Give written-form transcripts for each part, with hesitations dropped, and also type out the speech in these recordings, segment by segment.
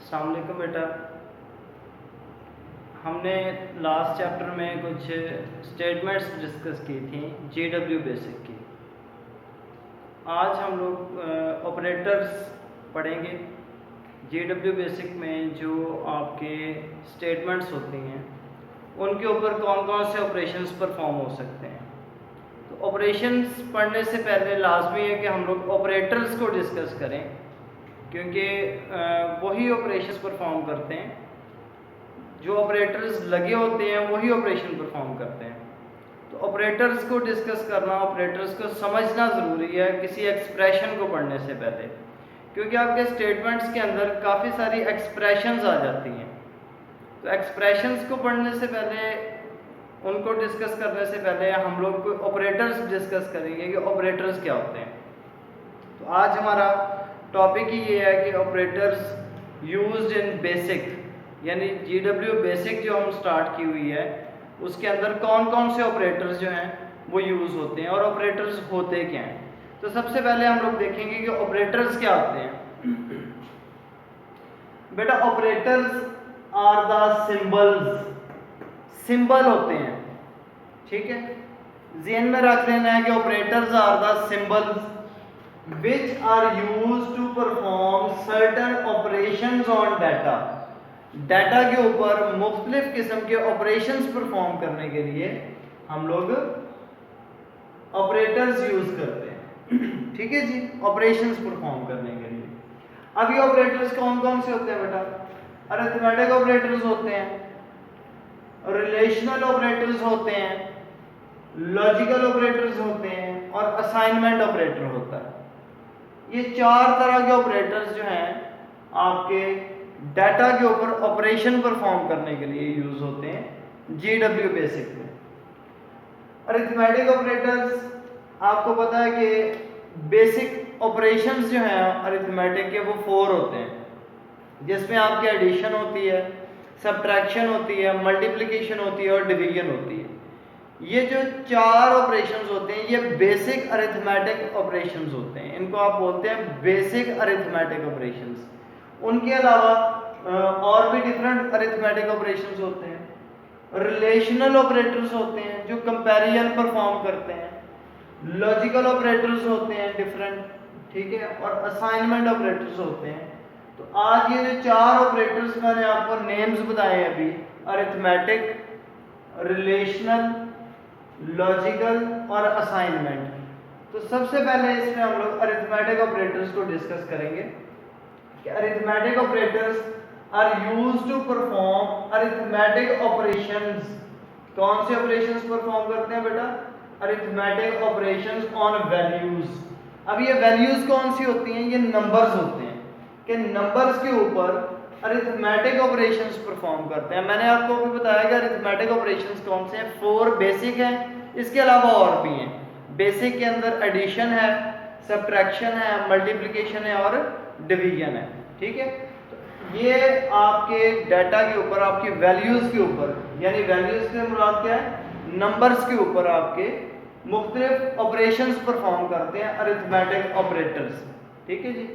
अस्सलाम वालेकुम बेटा। हमने लास्ट चैप्टर में कुछ स्टेटमेंट्स डिस्कस की थी GW बेसिक की। आज हम लोग ऑपरेटर्स पढ़ेंगे। GW बेसिक में जो आपके स्टेटमेंट्स होती हैं उनके ऊपर कौन कौन से ऑपरेशंस परफॉर्म हो सकते हैं। तो ऑपरेशंस पढ़ने से पहले लाजमी है कि हम लोग ऑपरेटर्स को डिस्कस करें, क्योंकि वही ऑपरेशंस परफॉर्म करते हैं। जो ऑपरेटर्स लगे होते हैं वही ऑपरेशन परफॉर्म करते हैं। तो ऑपरेटर्स को डिस्कस करना, ऑपरेटर्स को समझना ज़रूरी है किसी एक्सप्रेशन को पढ़ने से पहले, क्योंकि आपके स्टेटमेंट्स के अंदर काफ़ी सारी एक्सप्रेशंस आ जाती हैं। तो एक्सप्रेशंस को पढ़ने से पहले, उनको डिस्कस करने से पहले हम लोग ऑपरेटर्स डिस्कस करेंगे कि ऑपरेटर्स क्या होते हैं। तो आज हमारा टॉपिक ही ये है कि ऑपरेटर्स यूज्ड इन बेसिक, यानी GW बेसिक जो हम स्टार्ट की हुई है उसके अंदर कौन कौन से ऑपरेटर्स जो हैं वो यूज़ होते हैं और ऑपरेटर्स होते क्या हैं। तो सबसे पहले हम लोग देखेंगे कि ऑपरेटर्स क्या होते हैं। बेटा operators are the symbols, symbol होते हैं, ठीक है। ज़हन में रख लेना है कि operators are the symbols which are used to perform certain operations on data। Data के ऊपर मुख्तलिफ किस्म के ऑपरेशंस परफॉर्म करने के लिए हम लोग ऑपरेटर्स यूज करते हैं, ठीक है जी, ऑपरेशंस परफॉर्म करने के लिए। अब ये ऑपरेटर्स कौन कौन से होते हैं बेटा? अरिथमेटिक ऑपरेटर्स होते हैं, रिलेशनल ऑपरेटर्स होते हैं, लॉजिकल ऑपरेटर्स होते हैं और असाइनमेंट ऑपरेटर होता है। ये चार तरह के ऑपरेटर्स जो हैं आपके डाटा के ऊपर ऑपरेशन परफॉर्म करने के लिए यूज होते हैं GW बेसिक में। अरिथमेटिक ऑपरेटर्स, आपको पता है कि बेसिक ऑपरेशंस जो हैं अरिथमेटिक के वो 4 होते हैं, जिसमें आपकी एडिशन होती है, सब्ट्रैक्शन होती है, मल्टीप्लिकेशन होती है और डिवीजन होती है। ये जो 4 ऑपरेशंस होते हैं ये बेसिक अरिथमेटिक ऑपरेशंस होते हैं, इनको आप बोलते हैं बेसिक अरिथमेटिक ऑपरेशंस। उनके अलावा और भी डिफरेंट अरिथमेटिक ऑपरेशंस होते हैं। रिलेशनल ऑपरेटर्स होते हैं जो कंपैरिजन परफॉर्म करते हैं, लॉजिकल ऑपरेटर्स होते हैं डिफरेंट, ठीक है, और असाइनमेंट ऑपरेटर्स होते हैं। तो आज ये जो 4 ऑपरेटर्स मैंने आपको नेम्स बताए हैं अभी, अरिथमेटिक, रिलेशनल, लॉजिकल और असाइनमेंट। तो सबसे पहले इसमें हम लोग अरिथमेटिक ऑपरेटर्स को डिस्कस करेंगे कि arithmetic operators are used to perform arithmetic operations. कौन से ऑपरेशंस परफॉर्म करते हैं बेटा? Arithmetic operations on values. अब ये वैल्यूज कौन सी होती हैं? ये नंबर्स होते हैं कि नंबर्स के ऊपर अरिथमेटिक ऑपरेशंस परफॉर्म करते हैं। मैंने आपको भी बताया कि अरिथमेटिक ऑपरेशंस कौन से हैं, 4 बेसिक हैं, इसके अलावा और भी हैं। बेसिक के अंदर एडिशन है, सब्ट्रैक्शन है, मल्टीप्लिकेशन है और डिवीजन है, ठीक है। तो ये आपके डाटा के ऊपर, आपकी वैल्यूज के ऊपर, यानी वैल्यूज से मुराद क्या है? नंबर्स के ऊपर आपके मुख्तलिफ ऑपरेशंस परफॉर्म करते हैं अरिथमेटिक ऑपरेटर्स, ठीक है जी।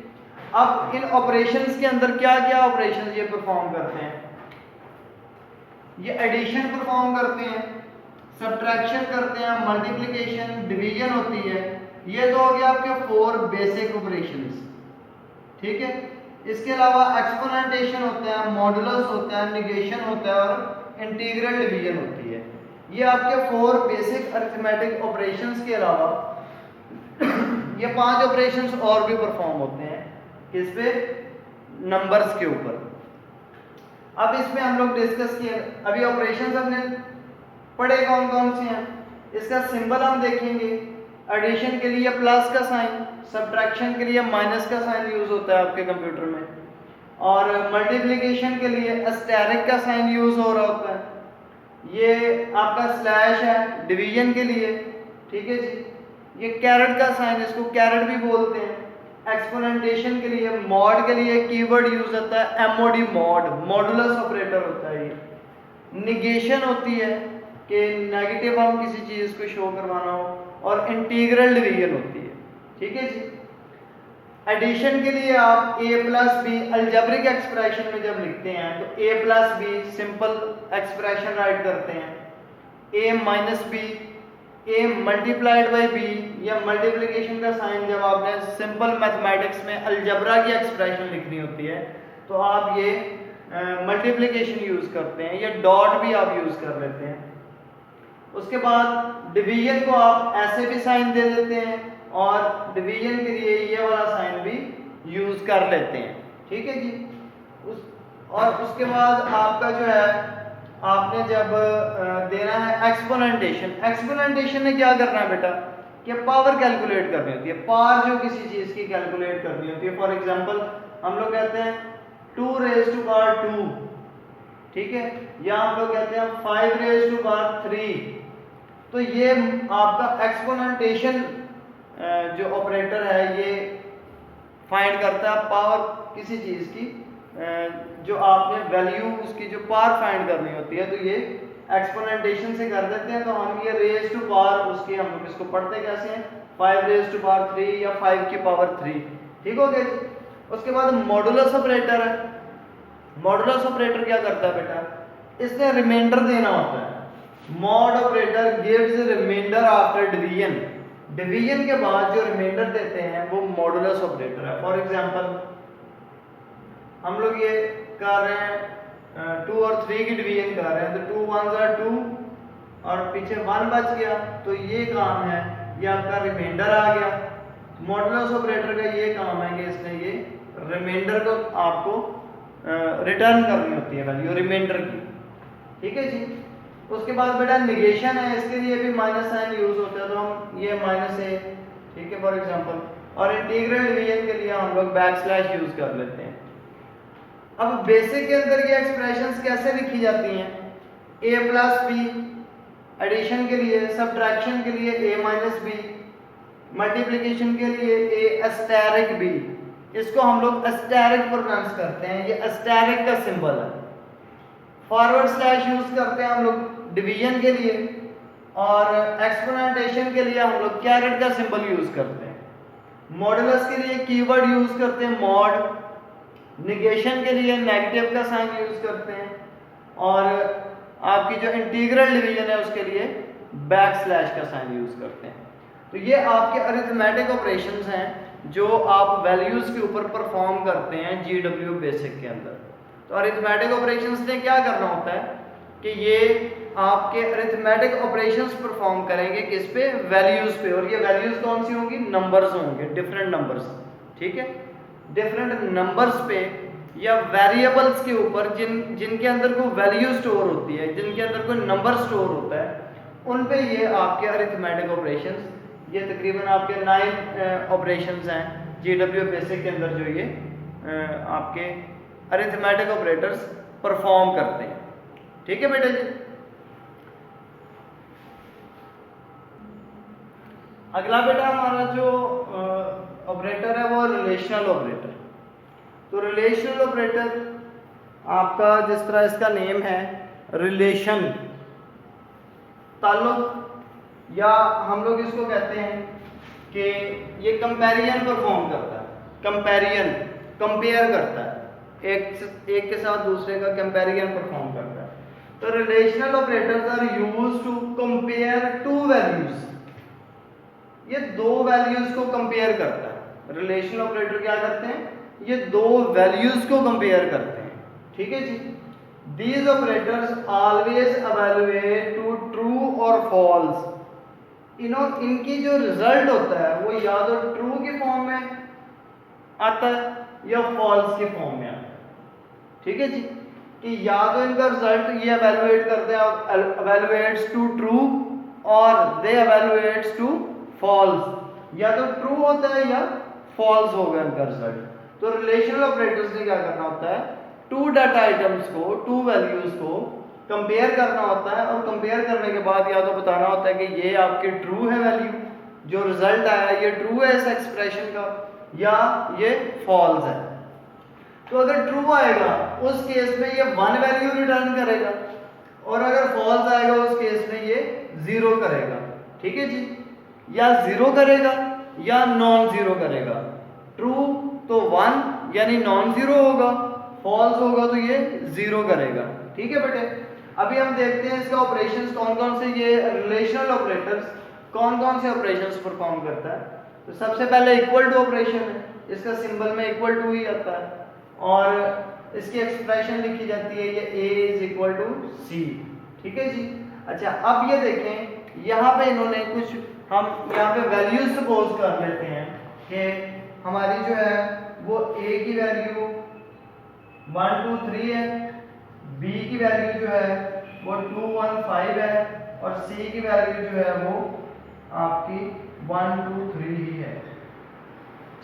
अब इन ऑपरेशंस के अंदर क्या क्या ऑपरेशंस ये परफॉर्म करते हैं? ये एडिशन परफॉर्म करते हैं, सब्ट्रैक्शन करते हैं, मल्टीप्लिकेशन, डिवीजन होती है। ये तो हो गया आपके 4 बेसिक ऑपरेशंस, ठीक है। इसके अलावा एक्सपोनेंटेशन होता है, मॉडुलस होता है, निगेशन होता है और इंटीग्रल डिवीजन होती है। ये आपके 4 बेसिक अरिथमेटिक ऑपरेशंस के अलावा ये 5 ऑपरेशंस और भी परफॉर्म होते हैं, किस पे? नंबर्स के ऊपर। अब इसमें हम लोग डिस्कस किए, अभी ऑपरेशंस हमने पढ़े कौन कौन से हैं। इसका सिंबल हम देखेंगे। एडिशन के लिए प्लस का साइन, सब्ट्रैक्शन के लिए माइनस का साइन यूज होता है आपके कंप्यूटर में, और मल्टीप्लिकेशन के लिए एस्टेरिक का साइन यूज हो रहा होता है। ये आपका स्लैश है डिवीजन के लिए, ठीक है जी। ये कैरेट का साइन, इसको कैरेट भी बोलते हैं। एक्सपोनेंटेशन के लिए, मॉड के लिए कीवर्ड यूज होता है MOD, मॉड, मॉडुलस ऑपरेटर होता है ये। निगेशन होती है कि नेगेटिव हम किसी चीज को शो करवाना हो, और इंटीग्रल डिवीजन होती है, ठीक है जी। एडिशन के लिए आप a plus B algebraic expression में जब लिखते हैं तो a plus B simple expression write करते हैं। a minus B, a multiplied by b या मल्टीप्लिकेशन का साइन जब आपने सिंपल मैथमेटिक्स में अलजेब्रा की एक्सप्रेशन लिखनी होती है तो आप ये मल्टीप्लिकेशन यूज करते हैं या डॉट भी आप यूज कर लेते हैं। उसके बाद डिवीजन को आप ऐसे भी साइन दे देते हैं और डिवीजन के लिए ये वाला साइन भी यूज कर लेते हैं। ठीक है जी। और उसके बाद आपका जो है आपने जब देना है एक्सपोनेंटेशन। एक्सपोनेंटेशन में क्या करना है बेटा कि पावर कैलकुलेट करनी होती है। पावर जो किसी चीज की कैलकुलेट करनी होती है। फॉर एग्जांपल हम लोग कहते हैं 2 रेज़ टू पावर 2, ठीक है, या हम लोग कहते हैं 5 रेज़ टू पावर 3। तो ये आपका एक्सपोनेंटेशन जो ऑपरेटर है ये फाइंड करता है पावर किसी चीज की, जो आपने वैल्यू उसकी जो पावर फाइंड करनी होती है तो ये एक्सपोनेंटेशन से कर देते हैं। तो हम ये रेज़ टू पावर उसकी हम लोग इसको पढ़ते कैसे हैं 5 रेज़ टू पावर 3 या 5 की पावर 3। ठीक हो गया जी। उसके बाद मॉडुलस ऑपरेटर है। मॉडुलस ऑपरेटर क्या करता है बेटा, इसने रिमाइंडर देना होता है। Mod operator gives remainder after division. Division के बाद जो रिमाइंडर देते हैं वो मॉडुलस ऑपरेटर है। फॉर एग्जांपल हम लोग ये कर रहे हैं 2 और 3 की डिवीजन कर रहे हैं तो 2 1 are 2 और पीछे 1 बच गया तो ये काम है, ये आपका रिमाइंडर आ गया। मॉडुलस ऑपरेटर का ये काम है कि इसने ये रिमाइंडर को आपको रिटर्न करनी होती है वैल्यू रिमाइंडर की। ठीक है जी। उसके बाद बेटा निगेशन है, इसके लिए भी माइनस साइन यूज होता है तो हम ये माइनस है, ठीक है फॉर एग्जांपल। और इंटीग्रल डिवीजन के लिए हम लोग बैक स्लैश यूज कर लेते हैं। अब बेसिक के अंदर ये एक्सप्रेशंस कैसे लिखी जाती हैं, a प्लस बी एडिशन के लिए, सब्ट्रैक्शन के लिए a माइनस बी, मल्टीप्लिकेशन के लिए a एस्टेरिक b। इसको हम लोग एस्टेरिक प्रोनाउंस करते हैं, ये एस्टेरिक का सिंबल है। फॉरवर्ड स्लैश यूज करते हैं हम लोग डिवीजन के लिए और एक्सपोनेंटेशन के लिए हम लोग कैरेट का सिंबल यूज करते हैं। मॉडुलस के लिए कीवर्ड यूज करते हैं मॉड, निगेशन के लिए नेगेटिव का साइन यूज करते हैं और आपकी जो इंटीग्रल डिवीजन है उसके लिए बैक स्लैश का साइन यूज करते हैं। तो ये आपके अरिथमेटिक ऑपरेशंस हैं जो आप वैल्यूज के ऊपर परफॉर्म करते हैं जीडब्ल्यू बेसिक के अंदर। तो अरिथमेटिक ऑपरेशंस ने क्या करना होता है कि ये आपके अरिथमेटिक ऑपरेशंस परफॉर्म करेंगे किस पे, वैल्यूज पे। और ये वैल्यूज कौन सी होंगी, नंबर्स होंगे, डिफरेंट नंबर्स। ठीक है, डिफरेंट नंबर्स पे या वेरिएबल्स के ऊपर जिनके अंदर कोई वैल्यू स्टोर होती है, जिनके अंदर कोई नंबर स्टोर होता है, उन पे ये आपके अरिथमेटिक ऑपरेशंस, ये तकरीबन आपके 9 ऑपरेशंस हैं जीडब्ल्यू बेसिक के अंदर जो ये आपके अरिथमेटिक ऑपरेटर्स परफॉर्म करते हैं। ठीक है बेटा जी। अगला बेटा हमारा जो ऑपरेटर है वो रिलेशनल ऑपरेटर। तो रिलेशनल ऑपरेटर आपका जिस तरह इसका नेम है रिलेशन, ताल्लुक, या हम लोग इसको कहते हैं कि ये कंपैरिजन परफॉर्म करता है। कंपैरिजन, कंपेयर करता है, एक के साथ दूसरे का कंपैरिजन परफॉर्म करता है। तो relational operators are used to compare two values. ये दो वैल्यूज को कंपेयर करता है। रिलेशनल ऑपरेटर क्या करते हैं, ये दो वैल्यूज को कंपेयर करते हैं। ठीक है जी। These operators always evaluate to true और फॉल्स। इनकी जो रिजल्ट होता है वो या तो ट्रू की फॉर्म में आता है या फॉल्स की फॉर्म में आता है। ठीक है जी। कि या तो इनका रिजल्ट ये इवैल्यूएट करते हैं, इवैल्यूएट्स टू ट्रू और दे इवैल्यूएट्स टू फॉल्स। या तो ट्रू होता है या फॉल्स होगा इनका रिजल्ट। तो रिलेशनल ऑपरेटर्स ने क्या करना होता है, टू डाटा आइटम्स को, टू वैल्यूज को कंपेयर करना होता है और कंपेयर करने के बाद या तो बताना होता है कि ये आपके ट्रू है वैल्यू, जो रिजल्ट आया ये ट्रू है इस एक्सप्रेशन का, या ये फॉल्स है। तो अगर ट्रू आएगा उस केस में ये 1 वैल्यू रिटर्न करेगा और अगर फॉल्स आएगा उस केस में ये 0 करेगा। ठीक है जी। या 0 करेगा या नॉन 0 करेगा। ट्रू तो 1 यानी नॉन जीरो होगा, फॉल्स होगा तो ये 0 करेगा। ठीक है बेटे, अभी हम देखते हैं इसका ऑपरेशंस कौन कौन से, ये रिलेशनल ऑपरेटर्स कौन कौन से ऑपरेशंस परफॉर्म करता है। तो सबसे पहले इक्वल टू ऑपरेशन है, इसका सिंबल में इक्वल टू ही आता है और इसकी एक्सप्रेशन लिखी जाती है ये a इज इक्वल टू सी। ठीक है जी। अच्छा, अब ये देखें यहाँ पे इन्होंने कुछ, हम यहाँ पे वैल्यूज सपोज कर लेते हैं कि हमारी जो है वो a की वैल्यू 1 2 3 है, b की वैल्यू जो है वो 2 1 5 है और c की वैल्यू जो है वो आपकी 1 2 3 ही है।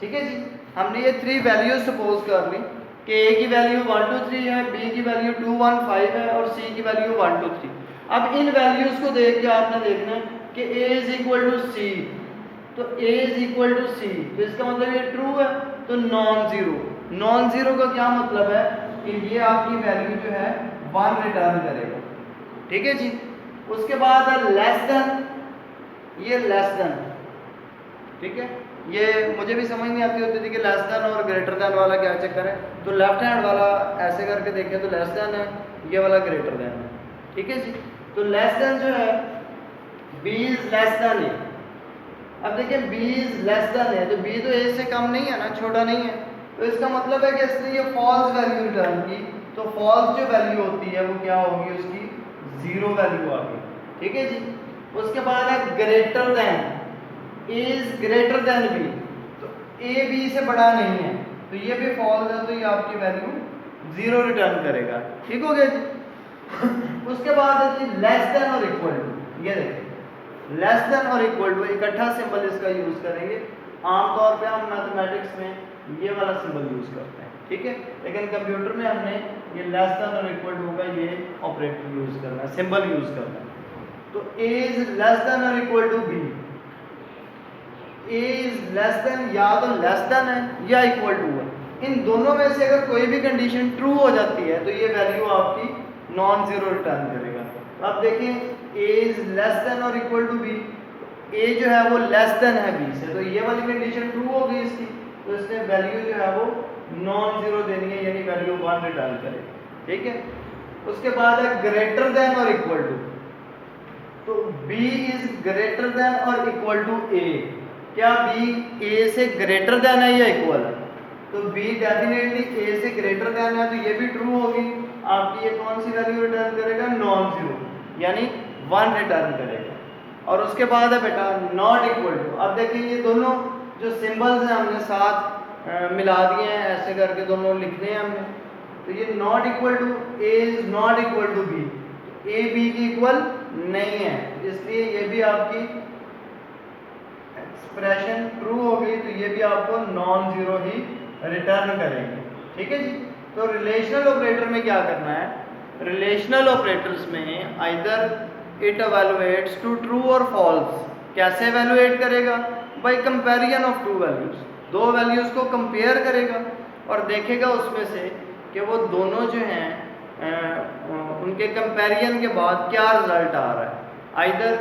ठीक है जी, हमने ये 3 वैल्यूज सपोज कर ली कि a की वैल्यू 1 2 3 है, b की वैल्यू 2 1 5 है और c की वैल्यू 1 2 3। अब इन वैल्यूज को देख के आपने देखना है कि a इज इक्वल टू सी, तो a इज इक्वल टू सी, तो इसका मतलब ये ट्रू है, तो नॉन जीरो। नॉन जीरो का क्या मतलब है कि ये आपकी वैल्यू जो है 1 रिटर्न करेगा। ठीक है जी। उसके बाद लेस देन, ये लेस देन, ठीक है, ये मुझे भी समझ नहीं आती होती थी कि लेस देन और ग्रेटर देन वाला क्या चक्कर है। तो लेफ्ट हैंड वाला ऐसे करके देखें तो लेस देन है, ये वाला ग्रेटर देन है। ठीक है जी। तो लेस देन जो है b is less then a। अब देखिए b is less then a, तो b तो a से कम नहीं है ना, छोटा नहीं है, तो इसका मतलब है कि इसने ये फॉल्स वैल्यू रिटर्न की, तो फॉल्स जो वैल्यू होती है वो क्या होगी, उसकी 0 वैल्यू आ गई। ठीक है जी। उसके बाद है greater than, a is greater than b, तो a b से बड़ा नहीं है, तो ये भी फॉल्स है, तो ये आपकी वैल्यू 0 रिटर्न करेगा। ठीक हो गया जी। उसके बाद है जी लेस देन और इक्वल टू, ये देखिए लेस देन और इक्वल टू इकट्ठा सिंबल इसका यूज करेंगे। आमतौर पे हम मैथमेटिक्स में ये वाला सिंबल यूज करते हैं, ठीक है, लेकिन कंप्यूटर में हमने ये लेस देन और इक्वल टू का ये ऑपरेटर यूज करना है, सिंबल यूज करना है। तो a इज लेस देन और equal to b, a is less than या तो लेस देन है या इक्वल टू है, इन दोनों में से अगर कोई भी कंडीशन ट्रू हो जाती है तो ये वैल्यू आपकी नॉन जीरो रिटर्न करेगा। तो आप देखिए a इज लेस देन और इक्वल टू b, a जो है वो लेस देन है b से, तो ये वाली कंडीशन ट्रू हो गई इसकी, तो इसने वैल्यू जो है वो नॉन जीरो देनी है, यानी वैल्यू 1 रिटर्न करेगा। ठीक है। उसके बाद है ग्रेटर देन और इक्वल टू, तो b इज ग्रेटर देन और इक्वल टू a। क्या b a से ग्रेटर देन है या इक्वल है, तो b डेफिनेटली a से ग्रेटर देन है, तो ये भी ट्रू होगी आपकी। ये कौन सी वैल्यू रिटर्न करेगा, नॉन जीरो, यानी 1 रिटर्न करेगा। और उसके बाद है बेटा नॉट इक्वल टू। अब देखिए ये दोनों जो सिंबल्स हैं हमने साथ मिला दिए हैं, ऐसे करके दोनों लिखने हैं हमने। तो ये not equal to, a is not equal to b, a b की इक्वल नहीं है, इसलिए ये भी आपकी एक्सप्रेशन ट्रू हो गई, तो ये भी आपको नॉन जीरो ही रिटर्न करेंगे। ठीक है जी। तो रिलेशनल ऑपरेटर में क्या करना है, रिलेशनल ऑपरेटर्स में आइदर इट एवेलुएट्स टू ट्रू और फॉल्स। कैसे एवेलुएट करेगा, bye comparison of to values, दो वैल्यूज को कंपेयर करेगा और देखेगा उसमें से कि वो दोनों जो हैं उनके कंपैरिजन के बाद क्या रिजल्ट आ रहा है, आइदर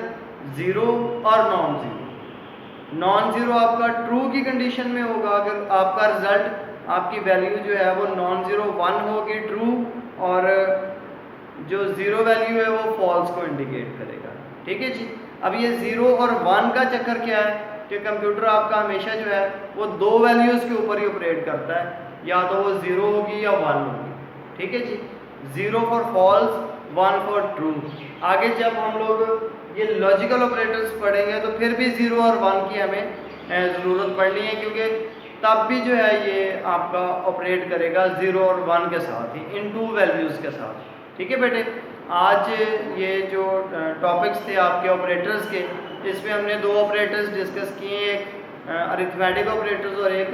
जीरो और नॉन जीरो। नॉन जीरो आपका ट्रू की कंडीशन में होगा अगर आपका रिजल्ट, आपकी वैल्यू जो है वो नॉन जीरो 1 होगी ट्रू, और जो जीरो वैल्यू है वो फॉल्स को इंडिकेट करेगा। ठीक है जी। अब ये 0 और 1 का चक्कर क्या है कि कंप्यूटर आपका हमेशा जो है वो दो वैल्यूज के ऊपर ही ऑपरेट करता है, या तो वो 0 होगी या 1 होगी। ठीक है जी। 0 फॉर फॉल्स, 1 फॉर ट्रू। आगे जब हम लोग ये लॉजिकल ऑपरेटर्स पढ़ेंगे तो फिर भी 0 और 1 की हमें ज़रूरत पड़नी है, क्योंकि तब भी जो है ये आपका ऑपरेट करेगा 0 और 1 के साथ ही, इन टू वैल्यूज़ के साथ। ठीक है बेटे, आज ये जो टॉपिक्स थे आपके ऑपरेटर्स के, इसमें हमने दो ऑपरेटर्स डिस्कस किए, एक अरिथमेटिक ऑपरेटर्स और एक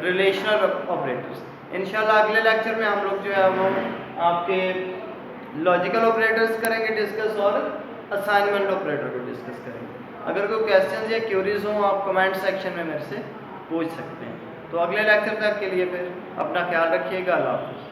रिलेशनल ऑपरेटर्स। इंशाल्लाह अगले लेक्चर में हम लोग जो है वो आपके लॉजिकल ऑपरेटर्स करेंगे डिस्कस, और असाइनमेंट ऑपरेटर को डिस्कस करेंगे। अगर कोई क्वेश्चन या क्यूरीज हो आप कमेंट सेक्शन में मेरे से पूछ सकते हैं। तो अगले लेक्चर तक के लिए फिर अपना ख्याल रखिएगा। अल्लाह हाफ़िज़।